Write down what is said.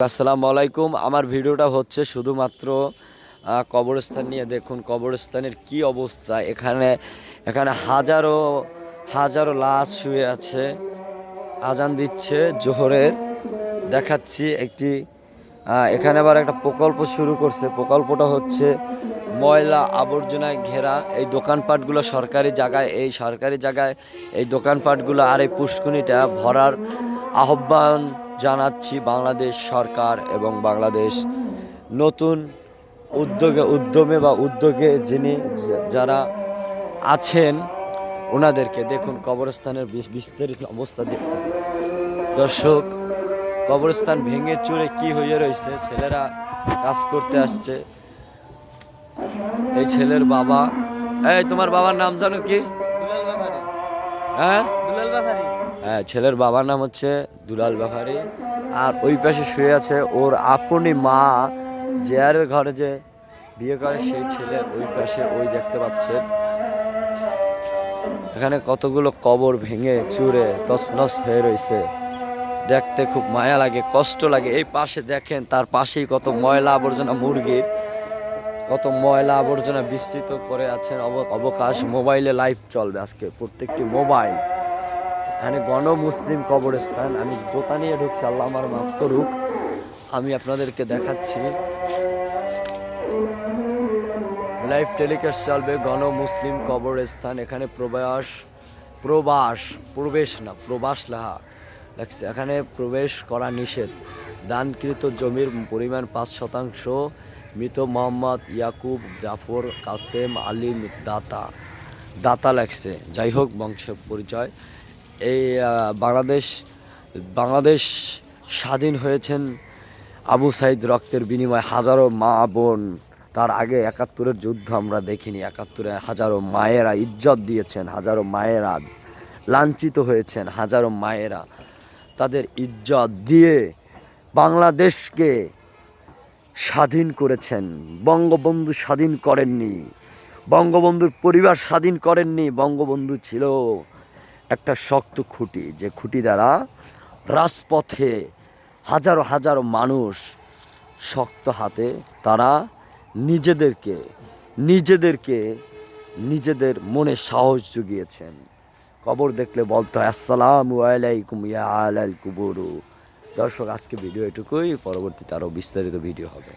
আসসালামু আলাইকুম। আমার ভিডিওটা হচ্ছে শুধুমাত্র কবরস্থান নিয়ে। দেখুন কবরস্থানের কি অবস্থা। এখানে এখানে হাজারো হাজারো লাশ শুয়ে আছে। আজান দিচ্ছে জোহরের। দেখাচ্ছি একটি এখানে আবার একটা প্রকল্প শুরু করছে। প্রকল্পটা হচ্ছে ময়লা আবর্জনায় ঘেরা এই দোকানপাটগুলো সরকারি জায়গায়, এই সরকারি জায়গায় এই দোকানপাটগুলো আর এই পুষ্কুনিটা ভরার আহ্বান জানাচ্ছি বাংলাদেশ সরকার এবং বাংলাদেশ নতুন উদ্যোগে যিনি যারা আছেন ওনাদেরকে। দেখুন কবরস্থানের বিস্তারিত অবস্থা দেখুন দর্শক। কবরস্থান ভেঙে চুরে কি হয়ে রয়েছে। ছেলেরা কাজ করতে আসছে। এই ছেলের বাবা, এই তোমার বাবার নাম জানো কি? দুলাল ব্যাপারী। হ্যাঁ, দুলাল ব্যাপারী। হ্যাঁ, ছেলের বাবার নাম হচ্ছে দুলাল ব্যাপারী। আর ওই পাশে শুয়ে আছে ওর আপনি মা, জেয়ারের ঘরে যে বিয়ে করে সেই ছেলে। ওই পাশে ওই দেখতে পাচ্ছেন এখানে কতগুলো কবর ভেঙে চুরে তছনছ হয়ে রয়েছে। দেখতে খুব মায়া লাগে, কষ্ট লাগে। এই পাশে দেখেন, তার পাশেই কত ময়লা আবর্জনা, মুরগির কত ময়লা আবর্জনা বিস্তৃত করে আছেন। অবকাশ মোবাইলে লাইভ চলবে আজকে প্রত্যেকটি মোবাইল। এখানে মুসলিম কবরস্থান। আমি জোতা নিয়ে ঢুকছি, আল্লাহ আমার মাফ করুক। আমি আপনাদেরকে দেখাচ্ছি, লাইভ টেলিকাস্ট চলবে মুসলিম কবরস্থান। এখানে প্রবাস লেখা লাগছে। এখানে প্রবেশ করা নিষেধ। দানকৃত জমির পরিমাণ 5%। মৃত মোহাম্মদ ইয়াকুব জাফর কাসেম আলী দাতা লাগছে। যাই হোক, বংশ পরিচয়। এই বাংলাদেশ স্বাধীন হয়েছেন আবু সাইদ রক্তের বিনিময়ে। হাজারো মা বোন, তার আগে 71-এর যুদ্ধ আমরা দেখিনি। 71-এ হাজারো মায়েরা ইজ্জত দিয়েছেন, হাজারো মায়েরা লাঞ্ছিত হয়েছেন, হাজারো মায়েরা তাদের ইজ্জত দিয়ে বাংলাদেশকে স্বাধীন করেছেন। বঙ্গবন্ধু স্বাধীন করেননি, বঙ্গবন্ধুর পরিবার স্বাধীন করেননি। বঙ্গবন্ধু ছিল একটা শক্ত খুঁটি, যে খুঁটি দ্বারা রাজপথে হাজারো হাজারো মানুষ শক্ত হাতে তারা নিজেদের মনে সাহস জুগিয়েছেন। কবর দেখলে বলতো আসসালামু আলাইকুম ইয়া আলাল কুবুরু। দর্শক, আজকে ভিডিও এটুকুই। পরবর্তীতে আরও বিস্তারিত ভিডিও হবে।